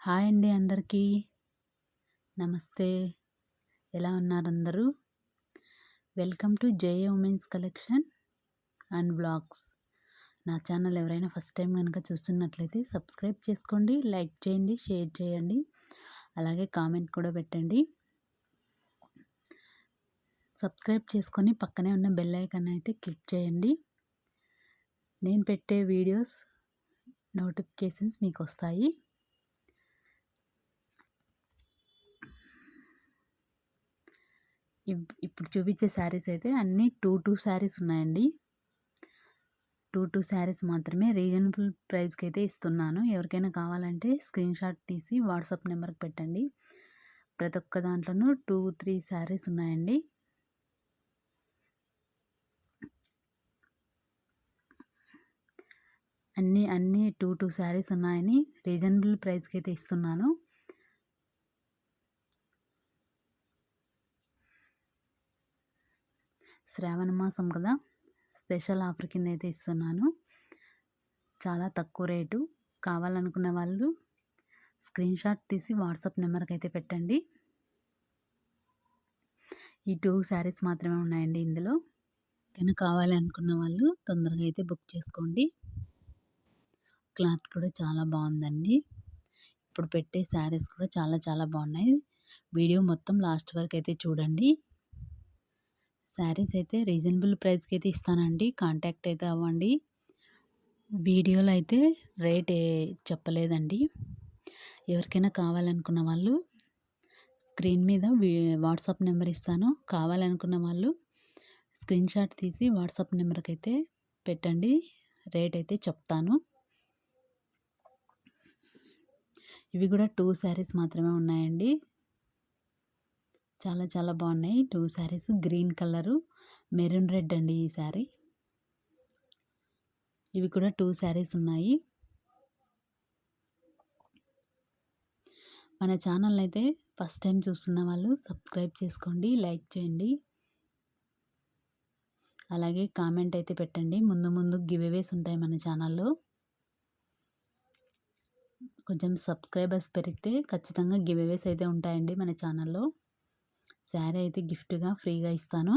Hi అండి అందరికీ. నమస్తే. ఎలా ఉన్నారు అందరూ? Welcome to JA women's collection and vlogs. నా ఛానల్ ఎవరైనా ఫస్ట్ టైం కనుక చూస్తున్నట్లయితే సబ్స్క్రైబ్ చేసుకోండి, లైక్ చేయండి, షేర్ చేయండి, అలాగే కామెంట్ కూడా పెట్టండి. సబ్స్క్రైబ్ చేసుకొని పక్కనే ఉన్న బెల్ ఐకాన్ అయితే క్లిక్ చేయండి. నేను పెట్టే వీడియోస్ నోటిఫికేషన్స్ మీకు వస్తాయి. ఇప్పుడు చూపించే శారీస్ అయితే అన్నీ 2 శారీస్ ఉన్నాయండి. 2 శారీస్ మాత్రమే రీజనబుల్ ప్రైస్కి అయితే ఇస్తున్నాను. ఎవరికైనా కావాలంటే స్క్రీన్ షాట్ తీసి వాట్సాప్ నెంబర్కి పెట్టండి. ప్రతి ఒక్క దాంట్లోనూ 2-3 శారీస్ ఉన్నాయండి. అన్నీ 2 శారీస్ ఉన్నాయని రీజనబుల్ ప్రైస్కి అయితే ఇస్తున్నాను. శ్రావణ మాసం కదా, స్పెషల్ ఆఫర్ కింద అయితే ఇస్తున్నాను. చాలా తక్కువ రేటు. కావాలనుకున్న వాళ్ళు స్క్రీన్ షాట్ తీసి వాట్సాప్ నెంబర్కి అయితే పెట్టండి. ఈ 2 శారీస్ మాత్రమే ఉన్నాయండి ఇందులో. కానీ కావాలి అనుకున్న వాళ్ళు తొందరగా అయితే బుక్ చేసుకోండి. క్లాత్ కూడా చాలా బాగుందండి. ఇప్పుడు పెట్టే శారీస్ కూడా చాలా బాగున్నాయి. వీడియో మొత్తం లాస్ట్ వరకు అయితే చూడండి. శారీస్ అయితే రీజనబుల్ ప్రైస్కి అయితే ఇస్తానండి. కాంటాక్ట్ అయితే అవ్వండి. వీడియోలో అయితే రేట్ చెప్పలేదండి. ఎవరికైనా కావాలనుకున్న వాళ్ళు స్క్రీన్ మీద వాట్సాప్ నెంబర్ ఇస్తాను. కావాలనుకున్న వాళ్ళు స్క్రీన్ షాట్ తీసి వాట్సాప్ నెంబర్కి అయితే పెట్టండి. రేట్ అయితే చెప్తాను. ఇవి కూడా 2 శారీస్ మాత్రమే ఉన్నాయండి. చాలా బాగున్నాయి 2 saris. Green colour, maroon red అండి ఈ శారీ. ఇవి కూడా 2 శారీస్ ఉన్నాయి. మన ఛానల్ అయితే ఫస్ట్ టైం చూస్తున్న వాళ్ళు సబ్స్క్రైబ్ చేసుకోండి, లైక్ చేయండి, అలాగే కామెంట్ అయితే పెట్టండి. ముందు గివ్అవేస్ ఉంటాయి మన ఛానల్లో. కొంచెం సబ్స్క్రైబర్స్ పెరిగితే ఖచ్చితంగా గివ్అవేస్ అయితే ఉంటాయండి మన ఛానల్లో. శారీ అయితే గిఫ్ట్గా ఫ్రీగా ఇస్తాను.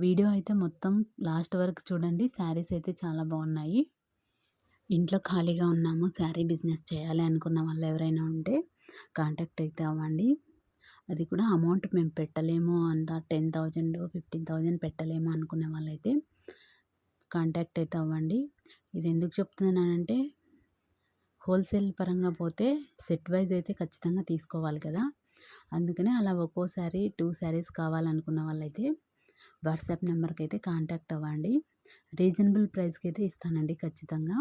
వీడియో అయితే మొత్తం లాస్ట్ వరకు చూడండి. శారీస్ అయితే చాలా బాగున్నాయి. ఇంట్లో ఖాళీగా ఉన్నాము, శారీ బిజినెస్ చేయాలి అనుకున్న వాళ్ళు ఎవరైనా ఉంటే కాంటాక్ట్ అయితే అవ్వండి. అది కూడా అమౌంట్ మేము పెట్టలేము, అంత 10,000 15,000 పెట్టలేము అనుకునే వాళ్ళైతే కాంటాక్ట్ అయితే అవ్వండి. ఇది ఎందుకు చెప్తున్నానంటే హోల్సేల్ పరంగా పోతే సెట్ వైజ్ అయితే ఖచ్చితంగా తీసుకోవాలి కదా. అందుకనే అలా ఒక్కోసారి 2 శారీస్ కావాలనుకున్న వాళ్ళైతే వాట్సాప్ నెంబర్కి అయితే కాంటాక్ట్ అవ్వండి. రీజనబుల్ ప్రైస్కి అయితే ఇస్తానండి ఖచ్చితంగా.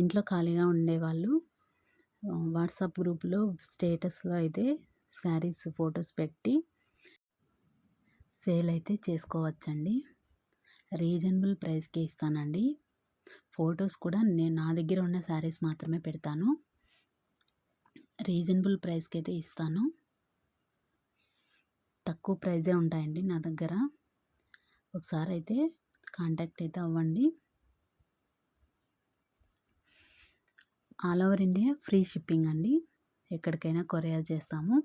ఇంట్లో ఖాళీగా ఉండేవాళ్ళు వాట్సాప్ గ్రూప్లో స్టేటస్లో అయితే శారీస్ ఫొటోస్ పెట్టి సేల్ అయితే చేసుకోవచ్చండి. రీజనబుల్ ప్రైస్కి ఇస్తానండి. ఫొటోస్ కూడా నా దగ్గర ఉన్న శారీస్ మాత్రమే పెడతాను. రీజనబుల్ ప్రైస్కి అయితే ఇస్తాను. తక్కువ ప్రైజే ఉంటాయండి నా దగ్గర. ఒకసారి అయితే కాంటాక్ట్ అయితే అవ్వండి. All over India free shipping అండి. ఎక్కడికైనా కొరియర్ చేస్తాము.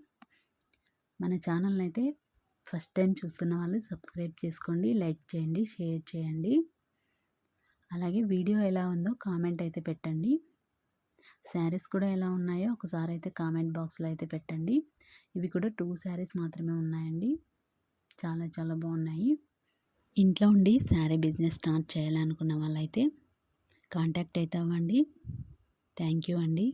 మన ఛానల్ని అయితే ఫస్ట్ టైం చూస్తున్న వాళ్ళు సబ్స్క్రైబ్ చేసుకోండి, లైక్ చేయండి, షేర్ చేయండి, అలాగే వీడియో ఎలా ఉందో కామెంట్ అయితే పెట్టండి. శారీస్ కూడా ఎలా ఉన్నాయో ఒకసారి అయితే కామెంట్ బాక్స్లో అయితే పెట్టండి. ఇవి కూడా 2 శారీస్ మాత్రమే ఉన్నాయండి. చాలా బాగున్నాయి. ఇంట్లో ఉండి శారీ బిజినెస్ స్టార్ట్ చేయాలనుకున్న వాళ్ళైతే కాంటాక్ట్ అయితే అవ్వండి. థ్యాంక్ యూ అండి.